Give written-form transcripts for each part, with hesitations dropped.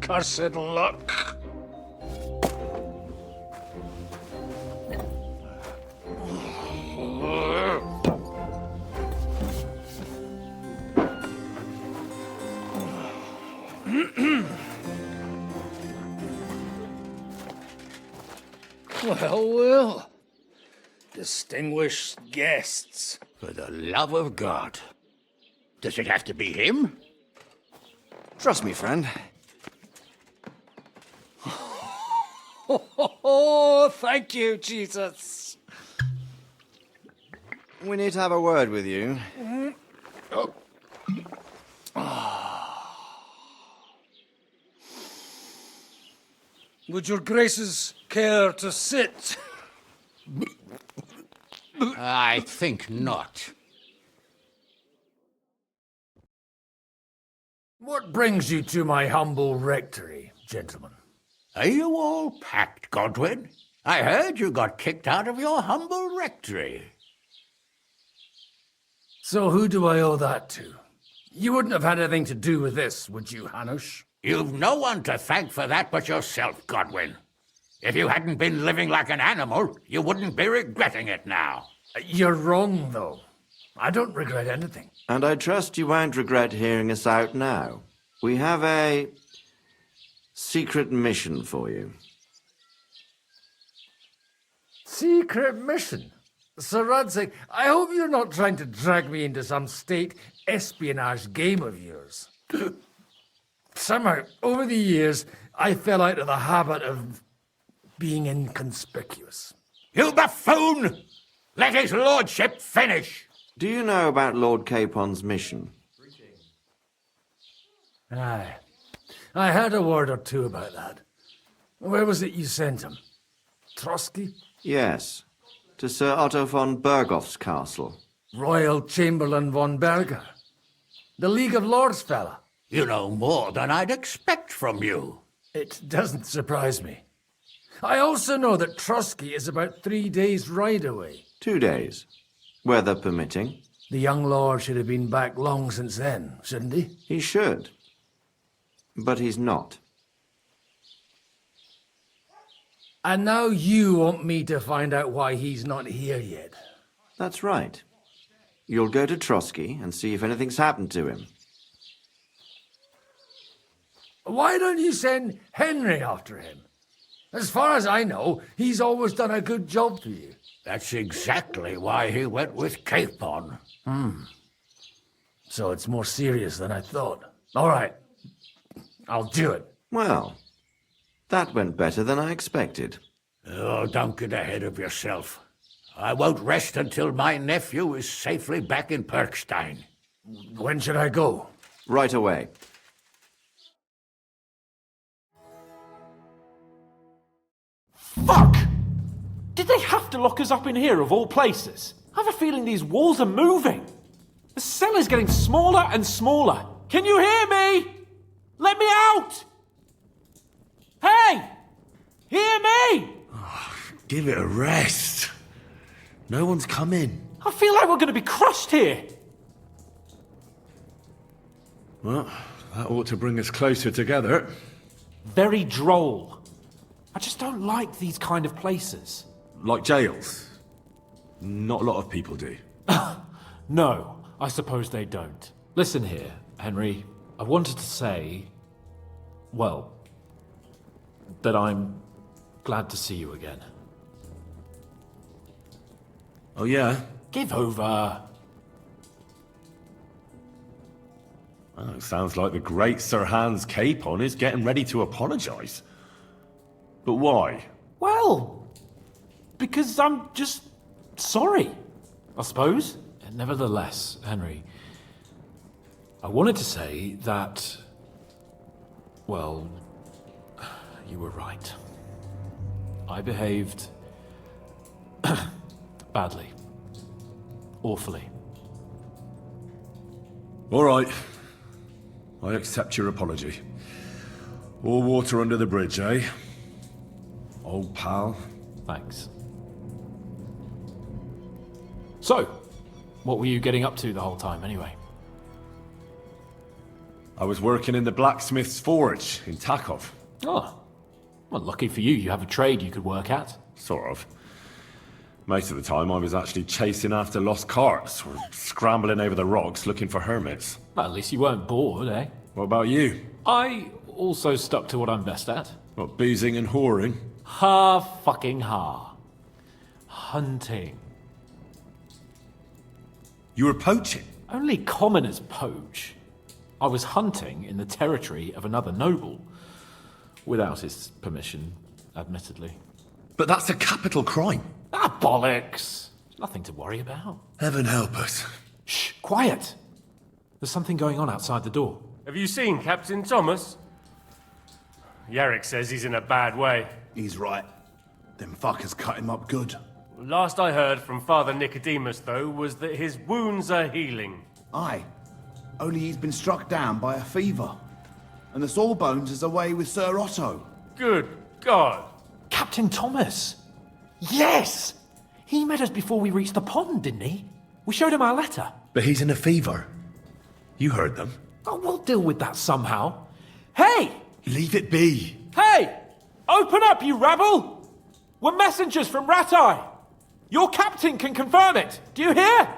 cursed luck. Well, well. Distinguished guests. For the love of God. Does it have to be him? Trust me, friend. Oh, thank you, Jesus. We need to have a word with you. Would your graces care to sit? I think not. What brings you to my humble rectory, gentlemen? Are you all packed, Godwin? I heard you got kicked out of your humble rectory. So who do I owe that to? You wouldn't have had anything to do with this, would you, Hanush? You've no one to thank for that but yourself, Godwin. If you hadn't been living like an animal, you wouldn't be regretting it now. You're wrong, though. I don't regret anything. And I trust you won't regret hearing us out now. We have a secret mission for you. Secret mission? Sir Radzig, I hope you're not trying to drag me into some state espionage game of yours. Somehow, over the years, I fell out of the habit of being inconspicuous. You buffoon! Let his lordship finish! Do you know about Lord Capon's mission? Aye. I heard a word or two about that. Where was it you sent him? Trotsky? Yes, to Sir Otto von Bergoff's castle. Royal Chamberlain von Berger? The League of Lords fella? You know more than I'd expect from you. It doesn't surprise me. I also know that Trotsky is about 3 days' ride away. 2 days, weather permitting. The young lord should have been back long since then, shouldn't he? He should. But he's not. And now you want me to find out why he's not here yet. That's right. You'll go to Trotsky and see if anything's happened to him. Why don't you send Henry after him? As far as I know, he's always done a good job for you. That's exactly why he went with Capon. So it's more serious than I thought. All right. I'll do it. Well, that went better than I expected. Oh, don't get ahead of yourself. I won't rest until my nephew is safely back in Perkstein. When should I go? Right away. Fuck! Did they have to lock us up in here of all places? I have a feeling these walls are moving. The cell is getting smaller and smaller. Can you hear me? Let me out! Hey! Hear me! Give it a rest. No one's come in. I feel like we're going to be crushed here. Well, that ought to bring us closer together. Very droll. I just don't like these kind of places. Like jails. Not a lot of people do. No, I suppose they don't. Listen here, Henry. I wanted to say, well, that I'm glad to see you again. Oh, yeah? Give over. Well, it sounds like the great Sir Hans Capon is getting ready to apologise. But why? Well, because I'm just sorry, I suppose. Nevertheless, Henry, I wanted to say that, well, you were right. I behaved badly. Awfully. All right. I accept your apology. All water under the bridge, eh? Old pal. Thanks. So, what were you getting up to the whole time, anyway? I was working in the blacksmith's forge in Takov. Oh. Well, lucky for you, you have a trade you could work at. Sort of. Most of the time I was actually chasing after lost carts or scrambling over the rocks looking for hermits. Well, at least you weren't bored, eh? What about you? I also stuck to what I'm best at. What, boozing and whoring? Ha. Hunting. You were poaching? Only commoners poach. I was hunting in the territory of another noble. Without his permission, admittedly. But that's a capital crime. Ah, bollocks! Nothing to worry about. Heaven help us. Shh, quiet! There's something going on outside the door. Have you seen Captain Thomas? Yarrick says he's in a bad way. He's right. Them fuckers cut him up good. Last I heard from Father Nicodemus, though, was that his wounds are healing. Aye. Only he's been struck down by a fever. And the Sawbones is away with Sir Otto. Good God! Captain Thomas! Yes! He met us before we reached the pond, didn't he? We showed him our letter. But he's in a fever. You heard them. Oh, we'll deal with that somehow. Hey! Leave it be. Hey! Open up, you rabble! We're messengers from Ratai. Your captain can confirm it. Do you hear?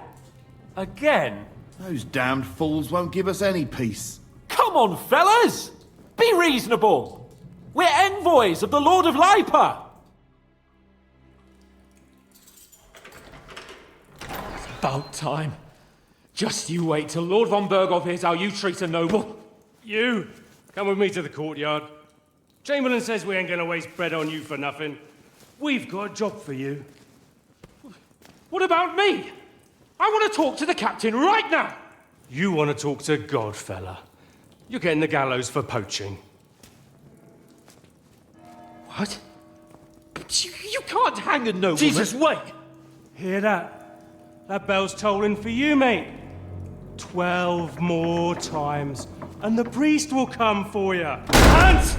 Again? Those damned fools won't give us any peace. Come on, fellas! Be reasonable! We're envoys of the Lord of Lipa! It's about time. Just you wait till Lord von Berghoff hears how you treat a noble. You! Come with me to the courtyard. Chamberlain says we ain't gonna waste bread on you for nothing. We've got a job for you. What about me? I want to talk to the captain right now! You want to talk to God, fella. You're getting the gallows for poaching. What? But you can't hang a nobleman. Jesus, wait! Hear that? That bell's tolling for you, mate. 12 more times, and the priest will come for you. Hans!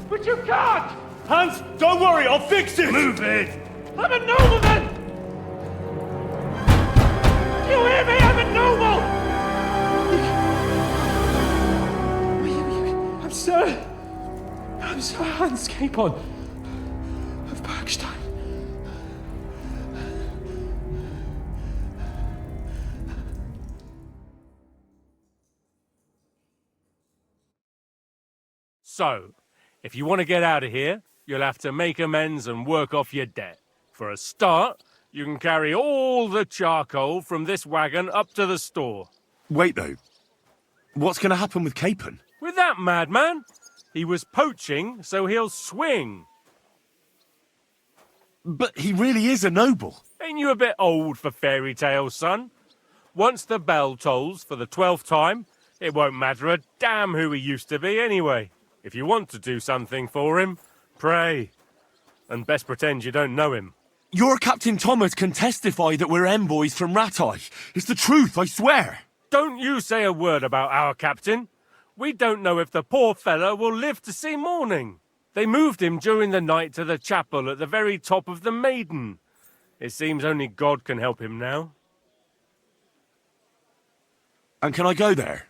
But you can't! Hans, don't worry, I'll fix it! Move it! I'm a nobleman! Do you hear me? I'm a noble! I'm Sir Hans Capon of Bergstein. So, if you want to get out of here, you'll have to make amends and work off your debt. For a start, you can carry all the charcoal from this wagon up to the store. Wait, though. What's going to happen with Capon? With that madman? He was poaching, so he'll swing. But he really is a noble. Ain't you a bit old for fairy tales, son? Once the bell tolls for the 12th time, it won't matter a damn who he used to be anyway. If you want to do something for him, pray. And best pretend you don't know him. Your Captain Thomas can testify that we're envoys from Ratai. It's the truth, I swear. Don't you say a word about our captain. We don't know if the poor fellow will live to see morning. They moved him during the night to the chapel at the very top of the Maiden. It seems only God can help him now. And can I go there?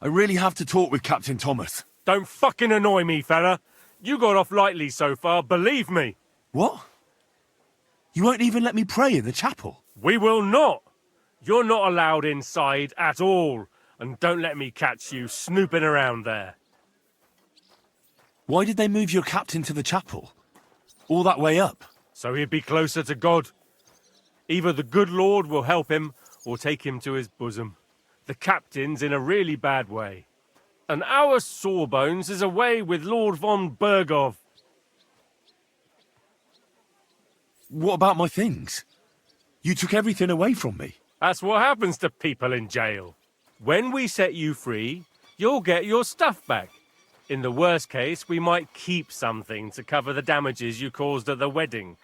I really have to talk with Captain Thomas. Don't fucking annoy me, fella. You got off lightly so far, believe me. What? You won't even let me pray in the chapel? We will not. You're not allowed inside at all. And don't let me catch you snooping around there. Why did they move your captain to the chapel? All that way up? So he'd be closer to God. Either the good Lord will help him, or take him to his bosom. The captain's in a really bad way. And our Sawbones is away with Lord von Berghoff. What about my things? You took everything away from me. That's what happens to people in jail. When we set you free, you'll get your stuff back. In the worst case, we might keep something to cover the damages you caused at the wedding.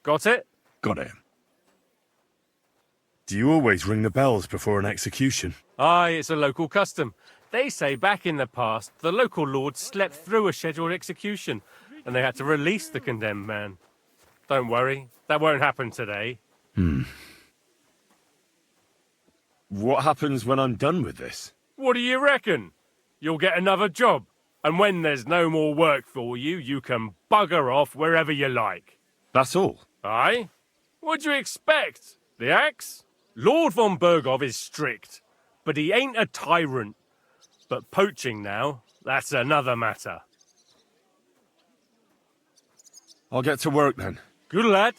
Got it? Got it. Do you always ring the bells before an execution? Aye, it's a local custom. They say back in the past, the local lord slept through a scheduled execution, and they had to release the condemned man. Don't worry, that won't happen today. What happens when I'm done with this? What do you reckon? you'll get another job. And when there's no more work for you, you can bugger off wherever you like. That's all. Aye? What'd you expect? The axe? Lord von Bergov is strict, but he ain't a tyrant. But poaching now, that's another matter. I'll get to work then. Good lad.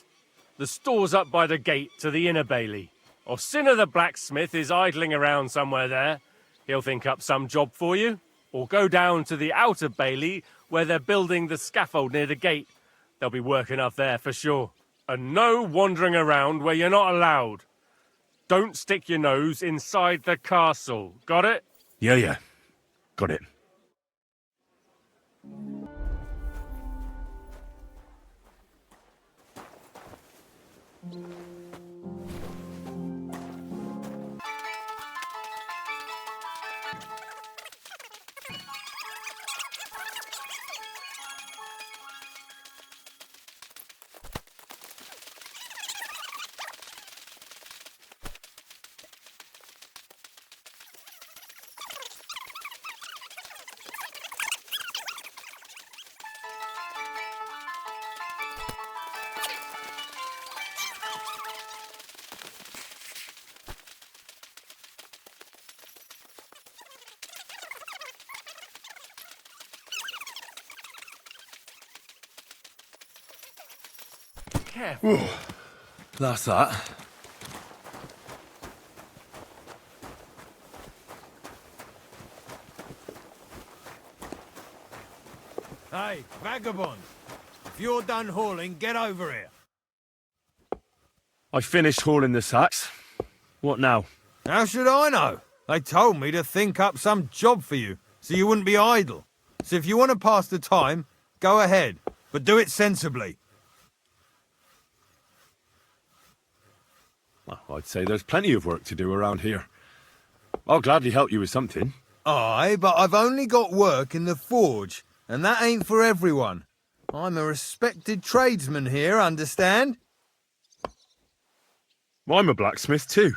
The store's up by the gate to the inner bailey. Orsina the blacksmith is idling around somewhere there. He'll think up some job for you. Or go down to the outer bailey where they're building the scaffold near the gate. They'll be working up there for sure. And no wandering around where you're not allowed. Don't stick your nose inside the castle. Got it? Yeah. Got it. Careful. That's that. Hey, vagabond! If you're done hauling, get over here. I finished hauling the sacks. What now? How should I know? They told me to think up some job for you, so you wouldn't be idle. So if you want to pass the time, go ahead, but do it sensibly. Well, I'd say there's plenty of work to do around here. I'll gladly help you with something. Aye, but I've only got work in the forge, and that ain't for everyone. I'm a respected tradesman here, understand? I'm a blacksmith too,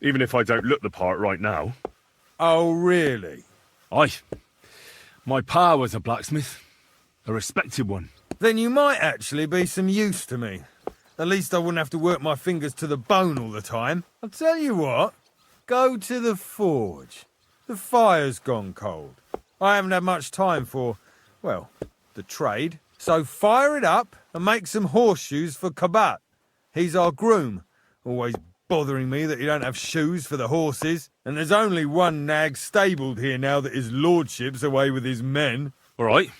even if I don't look the part right now. Oh, really? Aye. My pa was a blacksmith, a respected one. Then you might actually be some use to me. At least I wouldn't have to work my fingers to the bone all the time. I'll tell you what, go to the forge. The fire's gone cold. I haven't had much time for, well, the trade. So fire it up and make some horseshoes for Kabat. He's our groom, always bothering me that he don't have shoes for the horses. And there's only one nag stabled here now that his lordship's away with his men. All right.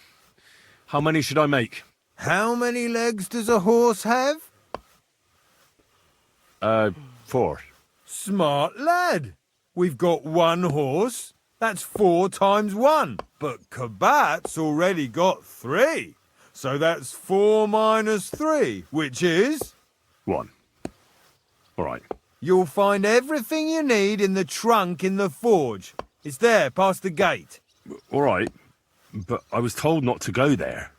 How many should I make? How many legs does a horse have? 4. Smart lad. We've got one horse. That's 4 times 1. But Kabat's already got 3. So that's 4 minus 3, which is... 1. All right. You'll find everything you need in the trunk in the forge. It's there, past the gate. All right. But I was told not to go there.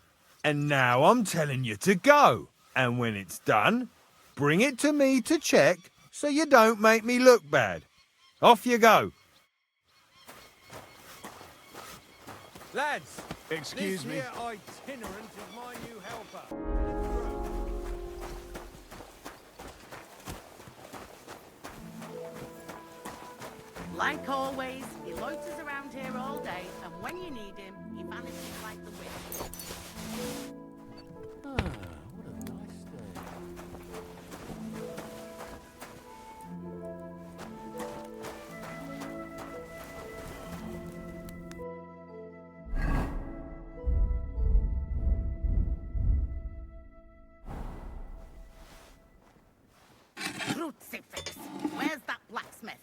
And now I'm telling you to go. And when it's done, bring it to me to check so you don't make me look bad. Off you go. Lads, Excuse me. This here itinerant is my new helper. Like always, he loiters around here all day, and when you need him, he vanishes like the wind. What a nice day. Crucifix! Where's that blacksmith?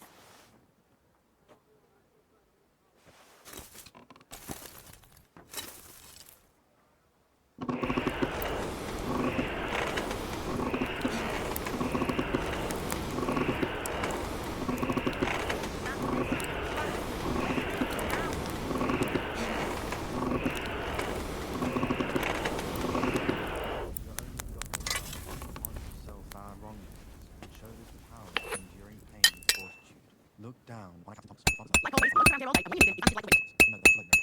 look down. Like always, look around here all day, and when you need him, he vanishes like the wind.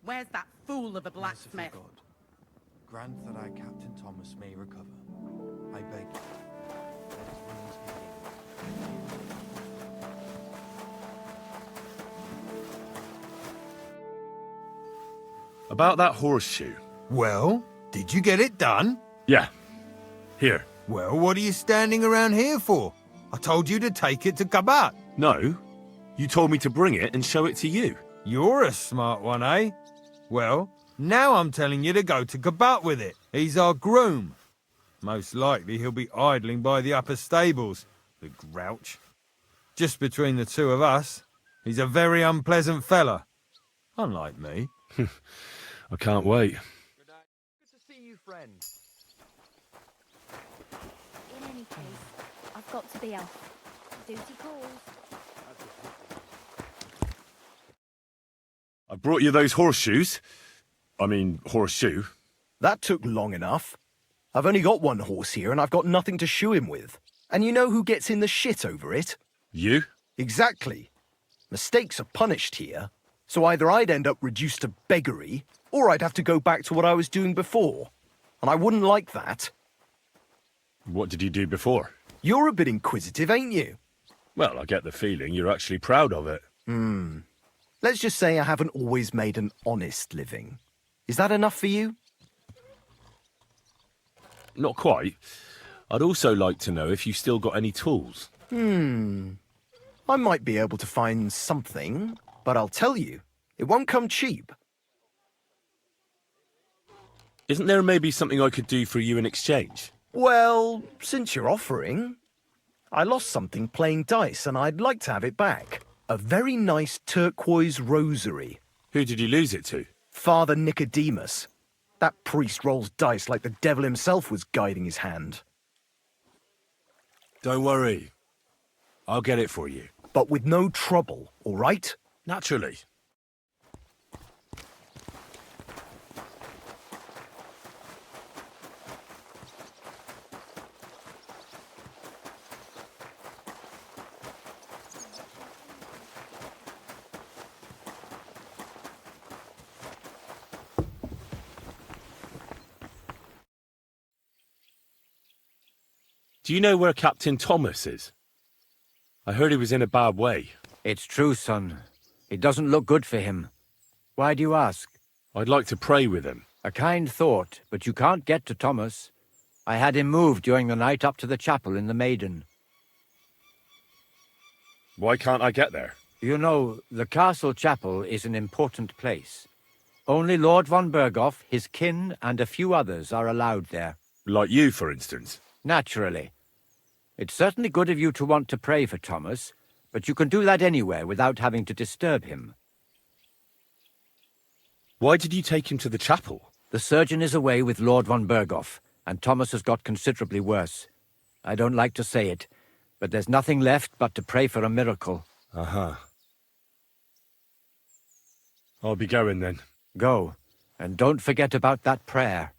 Where's that fool of a Merciful blacksmith? God, grant that our Captain Thomas may recover. I beg you. Let his wounds be healed. About that horseshoe. Well, did you get it done? Yeah. Here. Well, what are you standing around here for? I told you to take it to Kabat. No. You told me to bring it and show it to you. You're a smart one, eh? Well, now I'm telling you to go to Kabat with it. He's our groom. Most likely he'll be idling by the upper stables, the grouch. Just between the two of us, he's a very unpleasant fella. Unlike me. I can't wait. Good to see you, friend. In any case, I've got to be off. Duty calls. I brought you those horseshoes. I mean, horseshoe. That took long enough. I've only got one horse here and I've got nothing to shoe him with. And you know who gets in the shit over it? You? Exactly. Mistakes are punished here. So either I'd end up reduced to beggary, or I'd have to go back to what I was doing before. And I wouldn't like that. What did you do before? You're a bit inquisitive, ain't you? Well, I get the feeling you're actually proud of it. Let's just say I haven't always made an honest living. Is that enough for you? Not quite. I'd also like to know if you still got any tools. I might be able to find something, but I'll tell you, it won't come cheap. Isn't there maybe something I could do for you in exchange? Well, since you're offering, I lost something playing dice and I'd like to have it back. A very nice turquoise rosary. Who did you lose it to? Father Nicodemus. That priest rolls dice like the devil himself was guiding his hand. Don't worry. I'll get it for you. But with no trouble, all right? Naturally. Do you know where Captain Thomas is? I heard he was in a bad way. It's true, son. It doesn't look good for him. Why do you ask? I'd like to pray with him. A kind thought, but you can't get to Thomas. I had him moved during the night up to the chapel in the Maiden. Why can't I get there? You know, the castle chapel is an important place. Only Lord von Berghoff, his kin, and a few others are allowed there. Like you, for instance. Naturally. It's certainly good of you to want to pray for Thomas, but you can do that anywhere without having to disturb him. Why did you take him to the chapel? The surgeon is away with Lord von Berghoff, and Thomas has got considerably worse. I don't like to say it, but there's nothing left but to pray for a miracle. I'll be going then. Go, and don't forget about that prayer.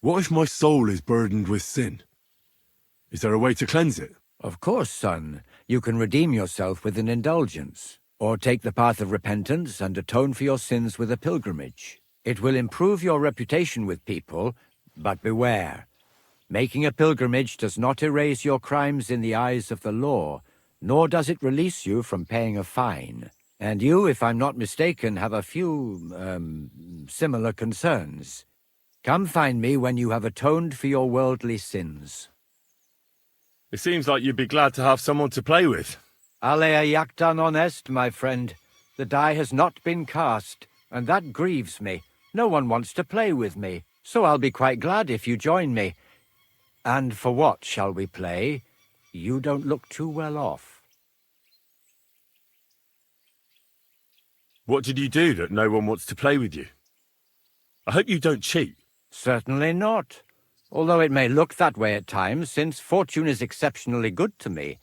What if my soul is burdened with sin? Is there a way to cleanse it? Of course, son. You can redeem yourself with an indulgence, or take the path of repentance and atone for your sins with a pilgrimage. It will improve your reputation with people, but beware. Making a pilgrimage does not erase your crimes in the eyes of the law, nor does it release you from paying a fine. And you, if I'm not mistaken, have a few, similar concerns. Come find me when you have atoned for your worldly sins. It seems like you'd be glad to have someone to play with. Alea jacta non est, my friend. The die has not been cast, and that grieves me. No one wants to play with me, so I'll be quite glad if you join me. And for what shall we play? You don't look too well off. What did you do that no one wants to play with you? I hope you don't cheat. Certainly not. Although it may look that way at times, since fortune is exceptionally good to me.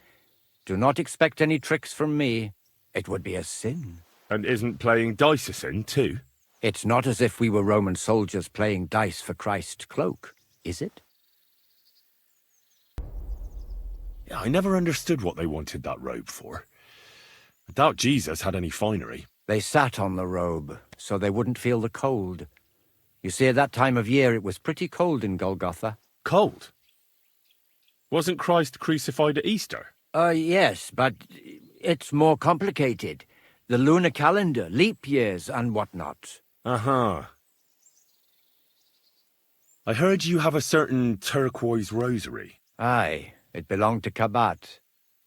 Do not expect any tricks from me. It would be a sin. And isn't playing dice a sin, too? It's not as if we were Roman soldiers playing dice for Christ's cloak, is it? Yeah, I never understood what they wanted that robe for. I doubt Jesus had any finery. They sat on the robe, so they wouldn't feel the cold. You see, at that time of year it was pretty cold in Golgotha. Cold? Wasn't Christ crucified at Easter? Yes, but it's more complicated. The lunar calendar, leap years, and whatnot. Uh-huh. I heard you have a certain turquoise rosary. Aye, it belonged to Kabat,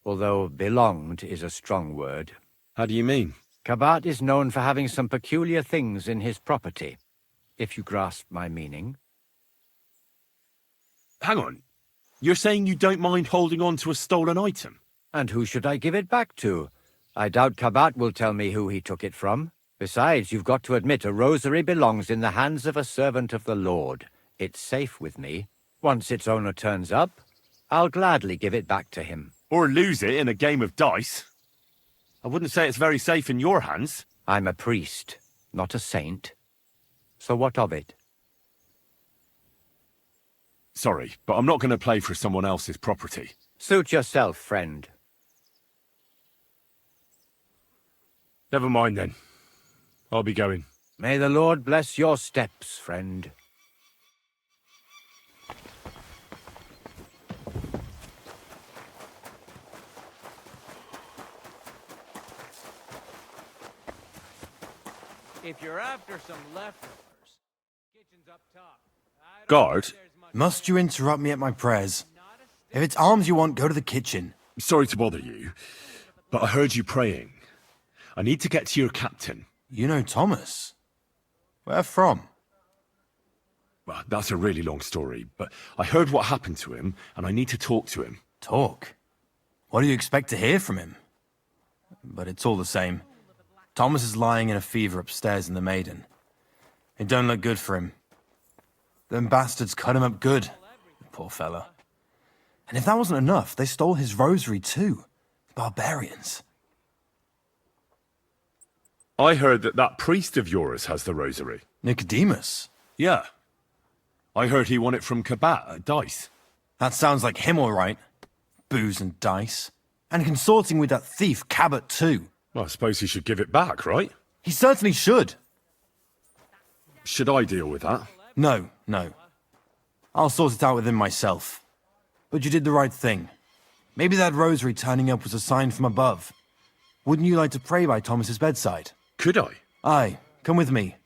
although belonged is a strong word. How do you mean? Kabat is known for having some peculiar things in his property, if you grasp my meaning. Hang on. You're saying you don't mind holding on to a stolen item? And who should I give it back to? I doubt Kabat will tell me who he took it from. Besides, you've got to admit a rosary belongs in the hands of a servant of the Lord. It's safe with me. Once its owner turns up, I'll gladly give it back to him. Or lose it in a game of dice. I wouldn't say it's very safe in your hands. I'm a priest, not a saint. So what of it? Sorry, but I'm not going to play for someone else's property. Suit yourself, friend. Never mind then. I'll be going. May the Lord bless your steps, friend. If you're after some leftovers, kitchen's up top. Guard? Must you interrupt me at my prayers? If it's arms you want, go to the kitchen. Sorry to bother you, but I heard you praying. I need to get to your captain. You know Thomas? Where from? Well, that's a really long story, but I heard what happened to him, and I need to talk to him. Talk? What do you expect to hear from him? But it's all the same. Thomas is lying in a fever upstairs in the Maiden. It don't look good for him. Them bastards cut him up good, the poor fella. And if that wasn't enough, they stole his rosary too. Barbarians. I heard that priest of yours has the rosary. Nicodemus? Yeah. I heard he won it from Kabat at dice. That sounds like him all right. Booze and dice. And consorting with that thief Cabot too. Well, I suppose he should give it back, right? He certainly should. Should I deal with that? No. I'll sort it out with him myself. But you did the right thing. Maybe that rosary turning up was a sign from above. Wouldn't you like to pray by Thomas's bedside? Could I? Aye, come with me.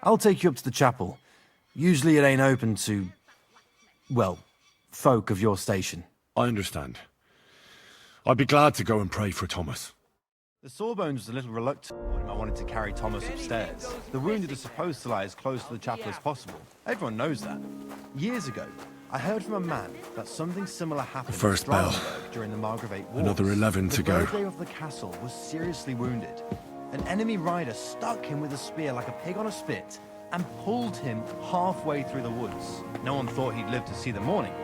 I'll take you up to the chapel. Usually it ain't open to, well, folk of your station. I understand. I'd be glad to go and pray for Thomas. The Sawbones was a little reluctant when I wanted to carry Thomas upstairs. The wounded are supposed to lie as close to the chapel as possible. Everyone knows that. Years ago, I heard from a man that something similar happened The first in bell. Strasbourg during the Margravate Wars. Another 11 to go. The Burgrave of the castle was seriously wounded. An enemy rider stuck him with a spear like a pig on a spit and pulled him halfway through the woods. No one thought he'd live to see the morning,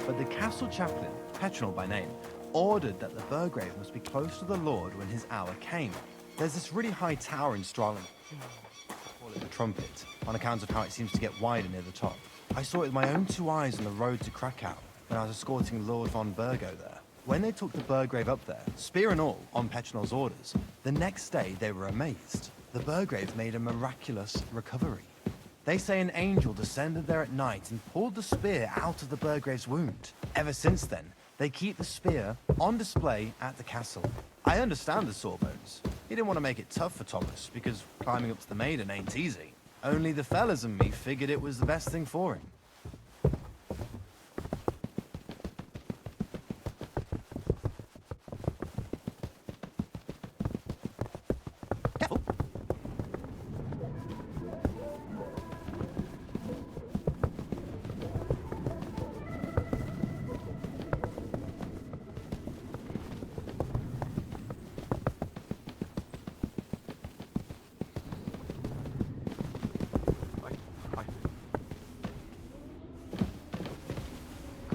but the castle chaplain, Petronel by name, ordered that the Burgrave must be close to the Lord when his hour came. There's this really high tower in Strahlen. I call it the Trumpet, on account of how it seems to get wider near the top. I saw it with my own two eyes on the road to Krakow when I was escorting Lord von Burgo there. When they took the Burgrave up there, spear and all, on Petronel's orders, the next day they were amazed. The Burgrave made a miraculous recovery. They say an angel descended there at night and pulled the spear out of the Burgrave's wound. Ever since then, they keep the spear on display at the castle. I understand the Sawbones. He didn't want to make it tough for Thomas, because climbing up to the Maiden ain't easy. Only the fellas and me figured it was the best thing for him.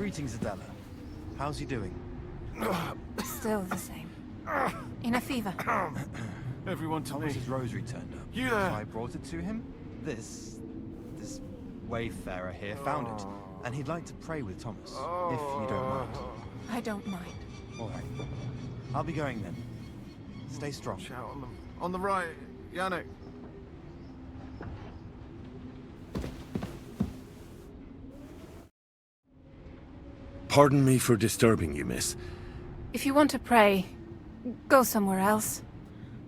Greetings, Adela. How's he doing? Still the same. In a fever. Everyone Thomas's rosary turned up. You So there? I brought it to him. This wayfarer here found it, and he'd like to pray with Thomas, if you don't mind. I don't mind. All right. I'll be going then. Stay strong. Shout on the right, Yannick. Pardon me for disturbing you, miss. If you want to pray, go somewhere else.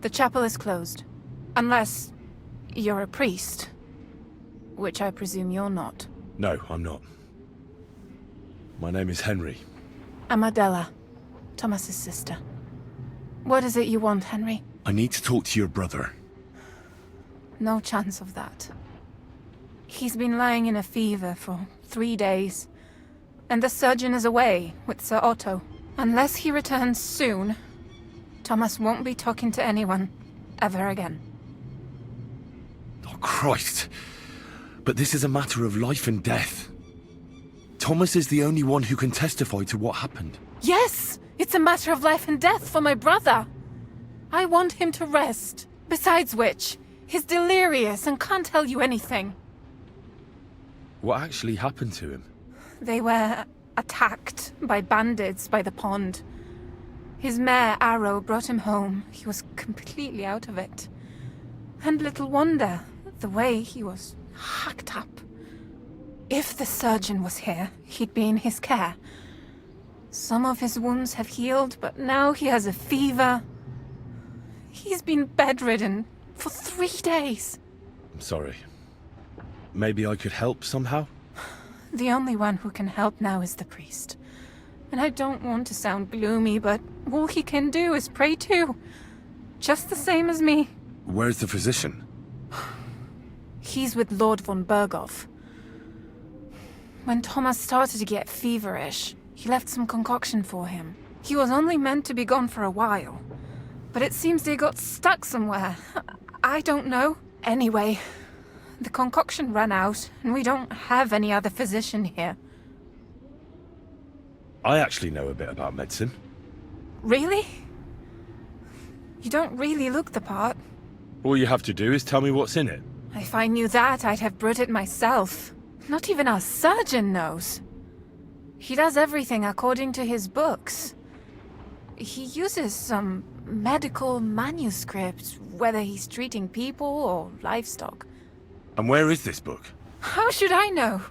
The chapel is closed. Unless you're a priest. Which I presume you're not. No, I'm not. My name is Henry. I'm Adela, Thomas's sister. What is it you want, Henry? I need to talk to your brother. No chance of that. He's been lying in a fever for 3 days. And the surgeon is away with Sir Otto. Unless he returns soon, Thomas won't be talking to anyone ever again. Oh, Christ. But this is a matter of life and death. Thomas is the only one who can testify to what happened. Yes! It's a matter of life and death for my brother. I want him to rest. Besides which, he's delirious and can't tell you anything. What actually happened to him? They were attacked by bandits by the pond. His mare, Arrow, brought him home. He was completely out of it. And little wonder, the way he was hacked up. If the surgeon was here, he'd be in his care. Some of his wounds have healed, but now he has a fever. He's been bedridden for 3 days. I'm sorry. Maybe I could help somehow? The only one who can help now is the priest. And I don't want to sound gloomy, but all he can do is pray too. Just the same as me. Where's the physician? He's with Lord von Berghoff. When Thomas started to get feverish, he left some concoction for him. He was only meant to be gone for a while. But it seems they got stuck somewhere. I don't know. Anyway, the concoction ran out, and we don't have any other physician here. I actually know a bit about medicine. Really? You don't really look the part. All you have to do is tell me what's in it. If I knew that, I'd have brewed it myself. Not even our surgeon knows. He does everything according to his books. He uses some medical manuscript, whether he's treating people or livestock. And where is this book? How should I know?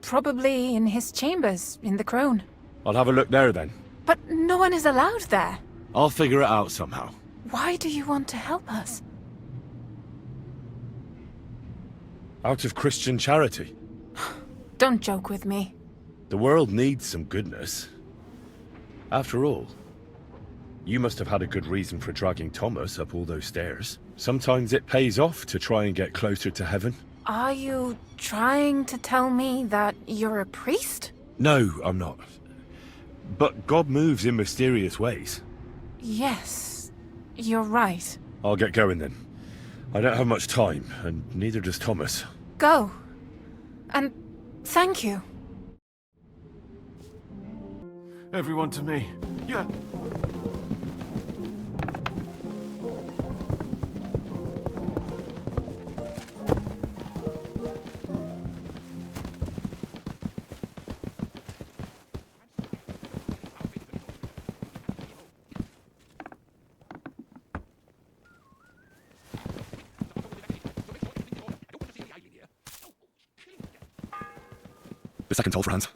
Probably in his chambers, in the Crone. I'll have a look there then. But no one is allowed there. I'll figure it out somehow. Why do you want to help us? Out of Christian charity. Don't joke with me. The world needs some goodness. After all, you must have had a good reason for dragging Thomas up all those stairs. Sometimes it pays off to try and get closer to heaven. Are you trying to tell me that you're a priest? No, I'm not. But God moves in mysterious ways. Yes, you're right. I'll get going then. I don't have much time, and neither does Thomas. Go. And thank you. Everyone to me. Yeah. The second toll for hands.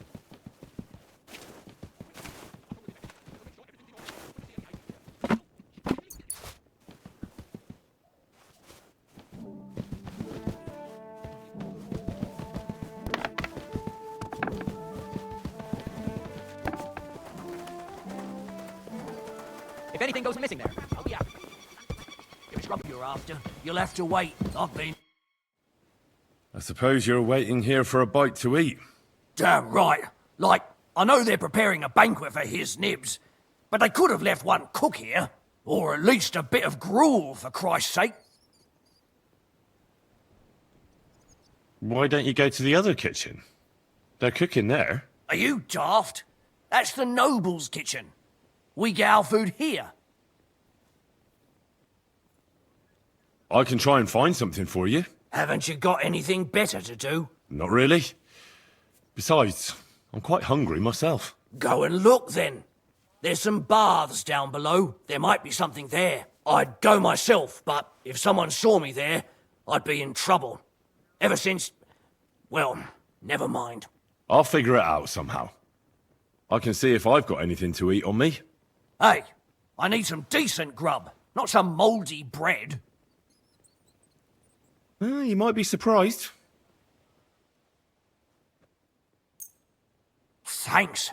If anything goes missing there, I'll be out. If it's rubber you're after, you'll have to wait. I've been. I suppose you're waiting here for a bite to eat. Damn right. Like, I know they're preparing a banquet for his nibs, but they could have left one cook here. Or at least a bit of gruel, for Christ's sake. Why don't you go to the other kitchen? They're cooking there. Are you daft? That's the noble's kitchen. We get our food here. I can try and find something for you. Haven't you got anything better to do? Not really. Besides, I'm quite hungry myself. Go and look then. There's some baths down below. There might be something there. I'd go myself, but if someone saw me there, I'd be in trouble. Ever since... well, never mind. I'll figure it out somehow. I can see if I've got anything to eat on me. Hey, I need some decent grub, not some mouldy bread. You might be surprised. Thanks.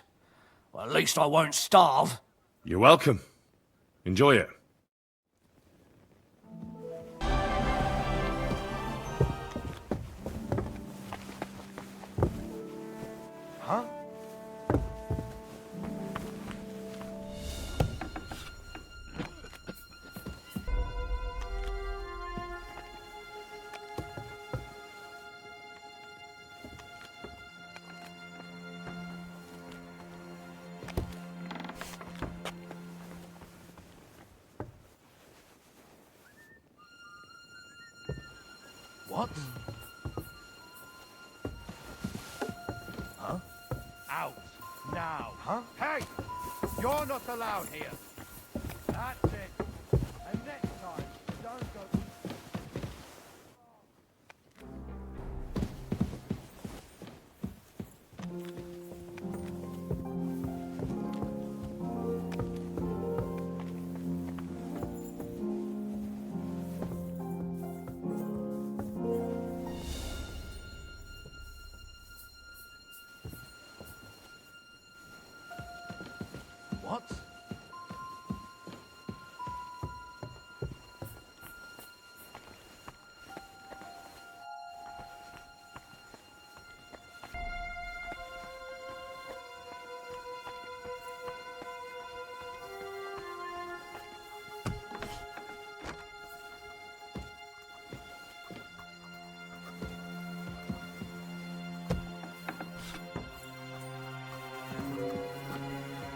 Well, at least I won't starve. You're welcome. Enjoy it. Huh? What? Huh? Out now. Huh? Hey! You're not allowed here. That's it. And next time, don't go... What?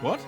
What?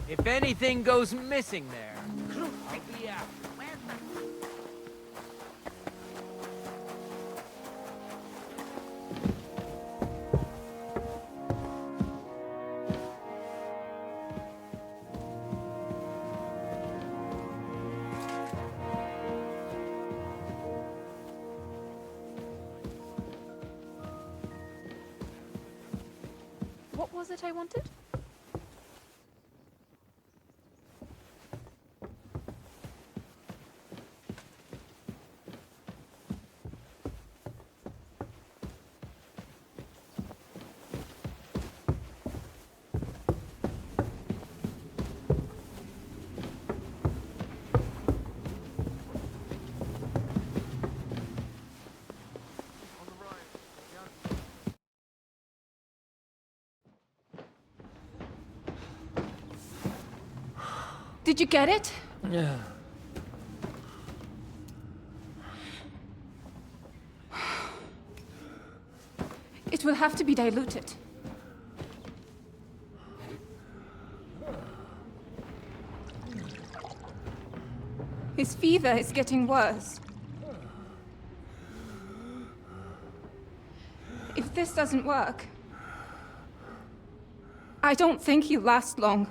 If anything goes missing there, I'll be out. What was it I wanted? Did you get it? Yeah. It will have to be diluted. His fever is getting worse. If this doesn't work, I don't think he'll last long.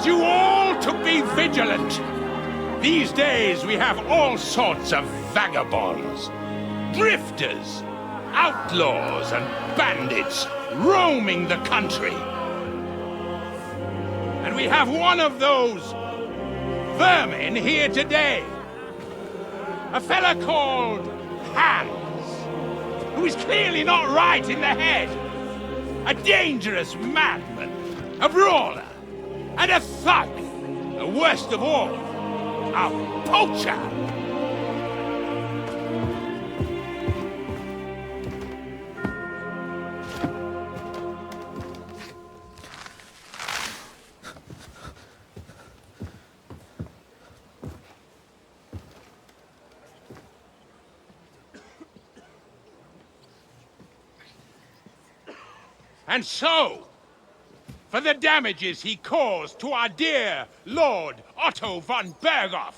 You all to be vigilant. These days we have all sorts of vagabonds, drifters, outlaws and bandits roaming the country. And we have one of those vermin here today. A fella called Hans, who is clearly not right in the head. A dangerous madman, a brawler, and a thug, and worst of all, a poacher. And so, for the damages he caused to our dear Lord Otto von Berghoff,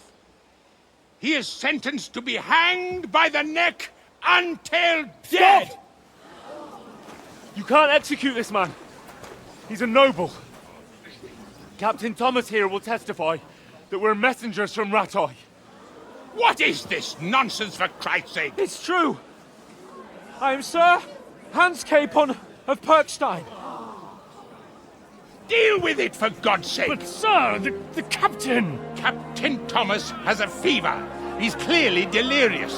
he is sentenced to be hanged by the neck until dead! Stop! You can't execute this man. He's a noble. Captain Thomas here will testify that we're messengers from Ratoi. What is this nonsense, for Christ's sake? It's true. I am Sir Hans Capon of Perkstein. Deal with it, for God's sake! But, sir, the captain... Captain Thomas has a fever. He's clearly delirious.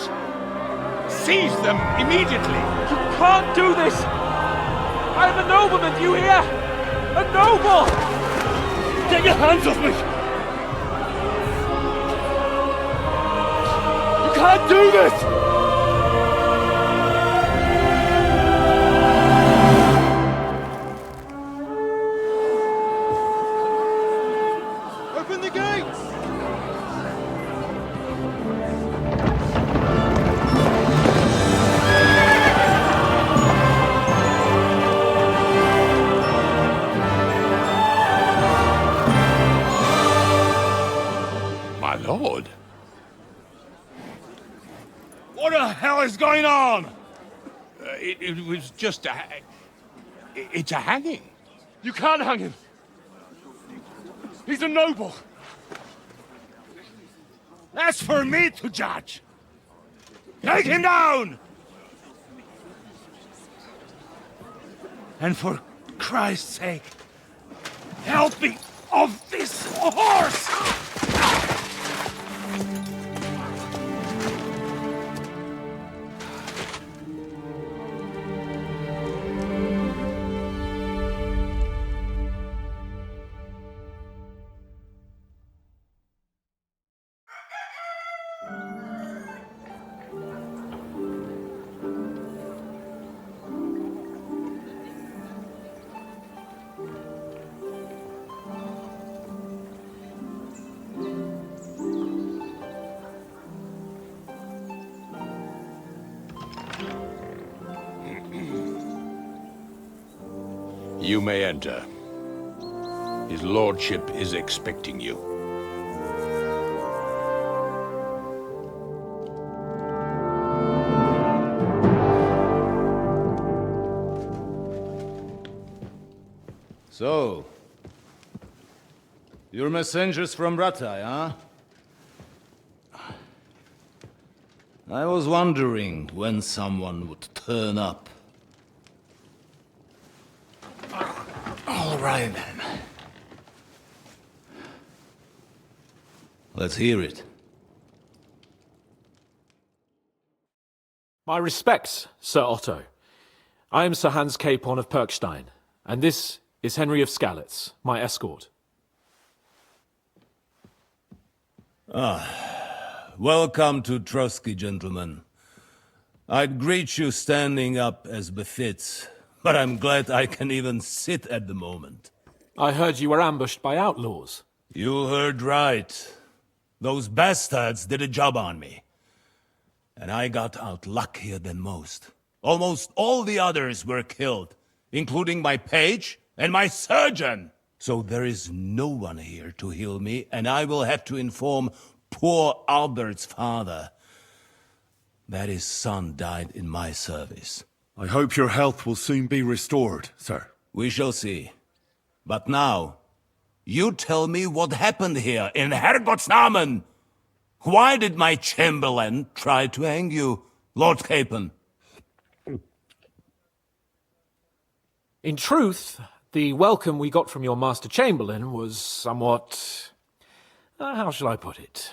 Seize them immediately. You can't do this! I am a nobleman, do you hear? A noble! Get your hands off me! You can't do this! Lord. What the hell is going on? It was just a... It's a hanging. You can't hang him. He's a noble. That's for me to judge. Take him down! And for Christ's sake, help me off this horse! You may enter. His lordship is expecting you. So, you're messengers from Rattay, huh? I was wondering when someone would turn up. All right, then. Let's hear it. My respects, Sir Otto. I am Sir Hans Capon of Perkstein, and this is Henry of Skalitz, my escort. Welcome to Trotsky, gentlemen. I'd greet you standing up as befits, but I'm glad I can even sit at the moment. I heard you were ambushed by outlaws. You heard right. Those bastards did a job on me. And I got out luckier than most. Almost all the others were killed, including my page and my surgeon. So there is no one here to heal me, and I will have to inform poor Albert's father that his son died in my service. I hope your health will soon be restored, sir. We shall see. But now, you tell me what happened here in Herrgottsnamen. Why did my chamberlain try to hang you, Lord Capon? In truth, the welcome we got from your Master Chamberlain was somewhat... how shall I put it?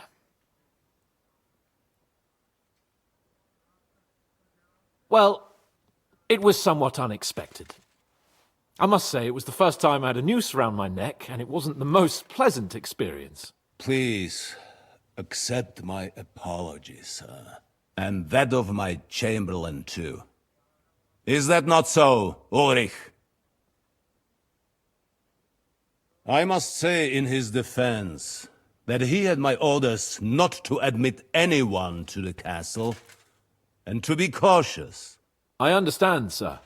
Well, it was somewhat unexpected. I must say, it was the first time I had a noose around my neck, and it wasn't the most pleasant experience. Please, accept my apologies, sir. And that of my chamberlain, too. Is that not so, Ulrich? I must say in his defense that he had my orders not to admit anyone to the castle, and to be cautious. I understand, sir.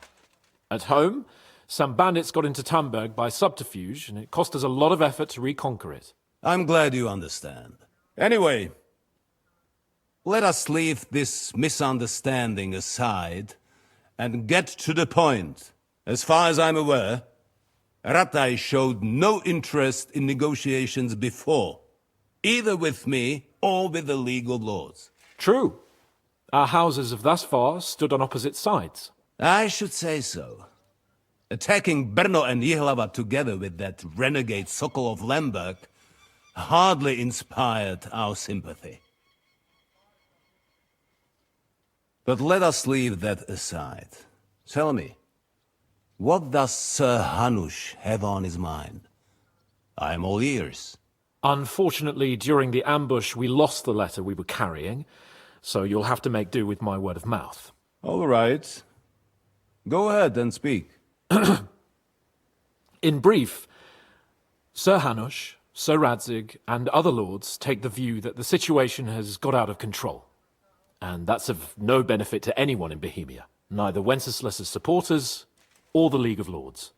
At home, some bandits got into Tamberg by subterfuge, and it cost us a lot of effort to reconquer it. I'm glad you understand. Anyway, let us leave this misunderstanding aside and get to the point. As far as I'm aware, Rattay showed no interest in negotiations before, either with me or with the League of Lords. True. Our houses have thus far stood on opposite sides. I should say so. Attacking Brno and Jihlava together with that renegade Sokol of Lemberg hardly inspired our sympathy. But let us leave that aside. Tell me, what does Sir Hanush have on his mind? I am all ears. Unfortunately, during the ambush, we lost the letter we were carrying, so you'll have to make do with my word of mouth. All right. Go ahead and speak. In brief, Sir Hanush, Sir Radzig, and other lords take the view that the situation has got out of control. And that's of no benefit to anyone in Bohemia, neither Wenceslas's supporters or the League of Lords.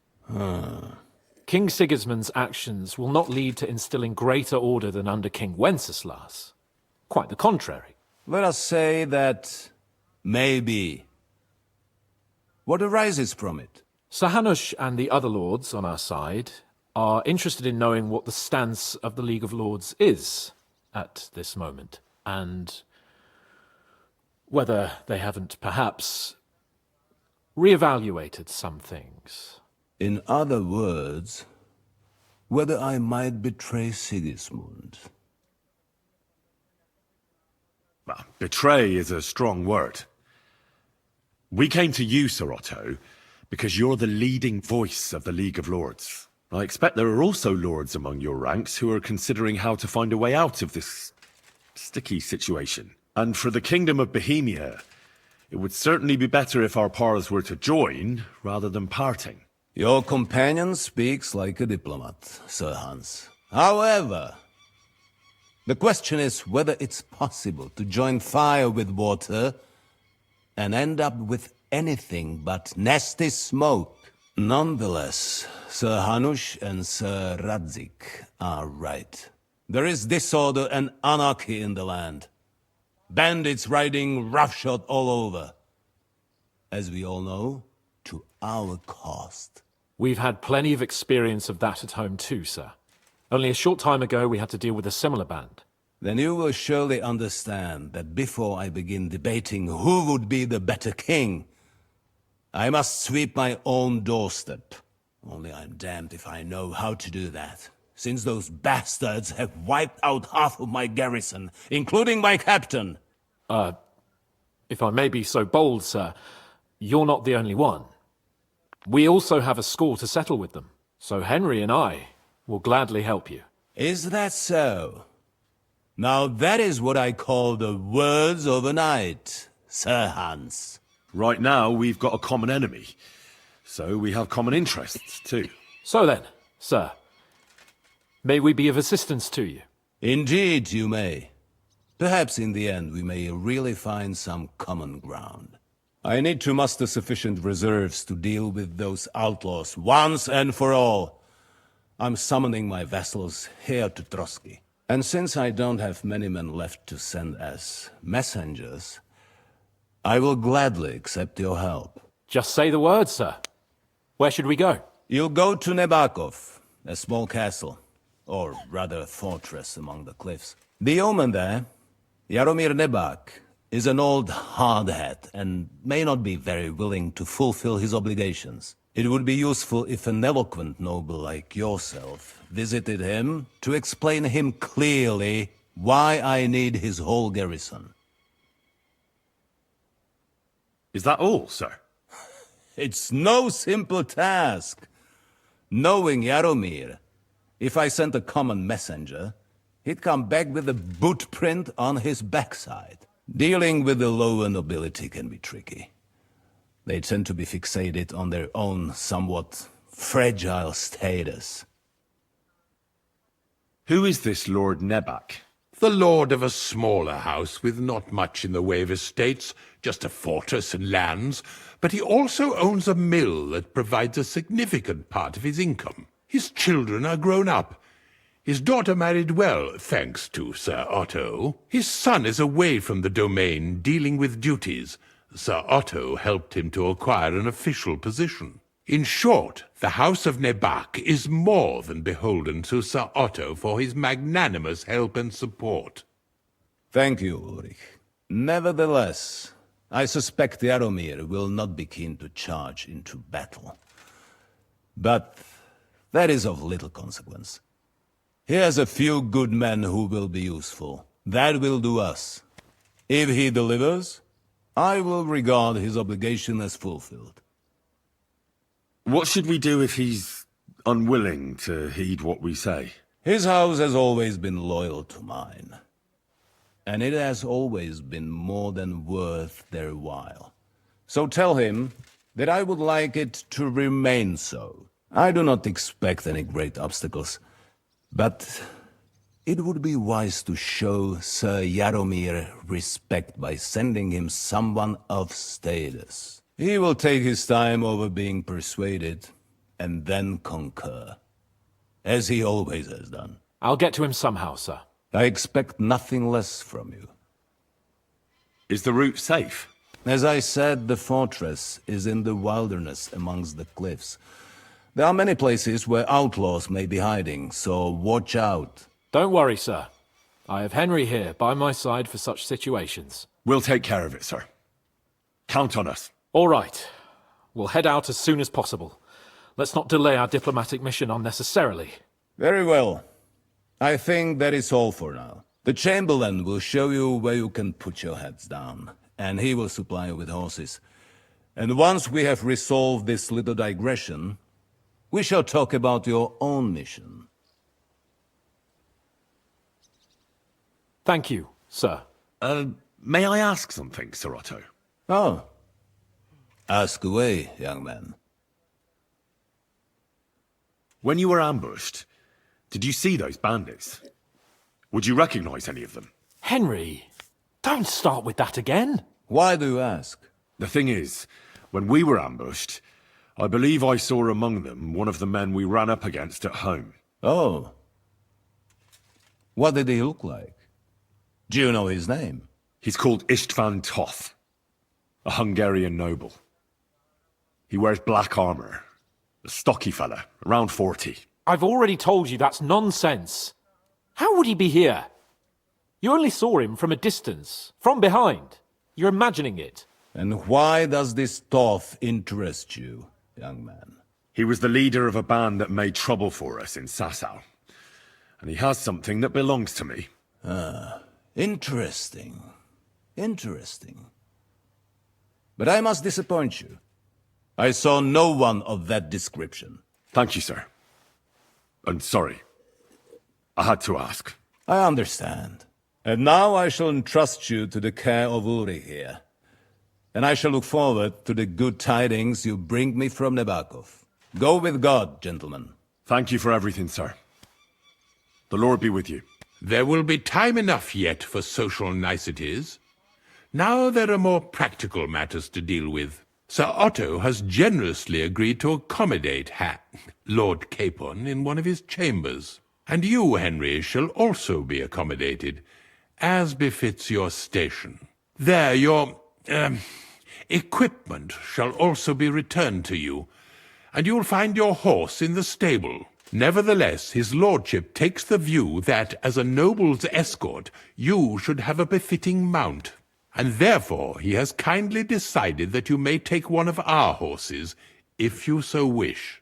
King Sigismund's actions will not lead to instilling greater order than under King Wenceslas. Quite the contrary. Let us say that maybe. What arises from it? Sir Hanush and the other lords on our side are interested in knowing what the stance of the League of Lords is at this moment, and whether they haven't perhaps reevaluated some things. In other words, whether I might betray Sigismund. Well, betray is a strong word. We came to you, Sir Otto, because you're the leading voice of the League of Lords. I expect there are also lords among your ranks who are considering how to find a way out of this sticky situation. And for the Kingdom of Bohemia, it would certainly be better if our paths were to join rather than parting. Your companion speaks like a diplomat, Sir Hans. However, the question is whether it's possible to join fire with water and end up with anything but nasty smoke. Nonetheless, Sir Hanush and Sir Radzik are right. There is disorder and anarchy in the land. Bandits riding roughshod all over. As we all know, to our cost. We've had plenty of experience of that at home too, sir. Only a short time ago we had to deal with a similar band. Then you will surely understand that before I begin debating who would be the better king, I must sweep my own doorstep. Only I'm damned if I know how to do that, since those bastards have wiped out half of my garrison, including my captain. If I may be so bold, sir, you're not the only one. We also have a score to settle with them, so Henry and I will gladly help you. Is that so? Now that is what I call the words of a knight, Sir Hans. Right now, we've got a common enemy, so we have common interests too. So then, sir, may we be of assistance to you? Indeed, you may. Perhaps in the end we may really find some common ground. I need to muster sufficient reserves to deal with those outlaws once and for all. I'm summoning my vassals here to Trotsky. And since I don't have many men left to send as messengers, I will gladly accept your help. Just say the word, sir. Where should we go? You'll go to Nebakov, a small castle, or rather a fortress among the cliffs. The yeoman there, Jaromir Nebak, is an old hardhat and may not be very willing to fulfill his obligations. It would be useful if an eloquent noble like yourself visited him to explain him clearly why I need his whole garrison. Is that all, sir? It's no simple task. Knowing Jaromir, if I sent a common messenger, he'd come back with a boot print on his backside. Dealing with the lower nobility can be tricky. They tend to be fixated on their own somewhat fragile status. Who is this Lord Nebak? The lord of a smaller house with not much in the way of estates, just a fortress and lands, but he also owns a mill that provides a significant part of his income. His children are grown up. His daughter married well, thanks to Sir Otto. His son is away from the domain, dealing with duties. Sir Otto helped him to acquire an official position. In short, the House of Nebak is more than beholden to Sir Otto for his magnanimous help and support. Thank you, Ulrich. Nevertheless, I suspect Jaromir will not be keen to charge into battle. But that is of little consequence. He has a few good men who will be useful. That will do us. If he delivers, I will regard his obligation as fulfilled. What should we do if he's unwilling to heed what we say? His house has always been loyal to mine. And it has always been more than worth their while. So tell him that I would like it to remain so. I do not expect any great obstacles, but it would be wise to show Sir Jaromir respect by sending him someone of status. He will take his time over being persuaded, and then concur, as he always has done. I'll get to him somehow, sir. I expect nothing less from you. Is the route safe? As I said, the fortress is in the wilderness amongst the cliffs. There are many places where outlaws may be hiding, so watch out. Don't worry, sir. I have Henry here by my side for such situations. We'll take care of it, sir. Count on us. All right. We'll head out as soon as possible. Let's not delay our diplomatic mission unnecessarily. Very well. I think that is all for now. The Chamberlain will show you where you can put your heads down, and he will supply you with horses. And once we have resolved this little digression, we shall talk about your own mission. Thank you, sir. May I ask something, Sir Otto? Oh. Ask away, young man. When you were ambushed, did you see those bandits? Would you recognize any of them? Henry, don't start with that again. Why do you ask? The thing is, when we were ambushed, I believe I saw among them one of the men we ran up against at home. Oh. What did he look like? Do you know his name? He's called Istvan Toth, a Hungarian noble. He wears black armor. A stocky fella, around 40. I've already told you that's nonsense. How would he be here? You only saw him from a distance, from behind. You're imagining it. And why does this Toth interest you, young man? He was the leader of a band that made trouble for us in Sasau. And he has something that belongs to me. Ah, interesting. Interesting. But I must disappoint you. I saw no one of that description. Thank you, sir. And sorry. I had to ask. I understand. And now I shall entrust you to the care of Uri here. And I shall look forward to the good tidings you bring me from Nebakov. Go with God, gentlemen. Thank you for everything, sir. The Lord be with you. There will be time enough yet for social niceties. Now there are more practical matters to deal with. Sir Otto has generously agreed to accommodate Lord Capon in one of his chambers. And you, Henry, shall also be accommodated, as befits your station. There, your equipment shall also be returned to you, and you'll find your horse in the stable. Nevertheless, his lordship takes the view that, as a noble's escort, you should have a befitting mount. And therefore he has kindly decided that you may take one of our horses, if you so wish.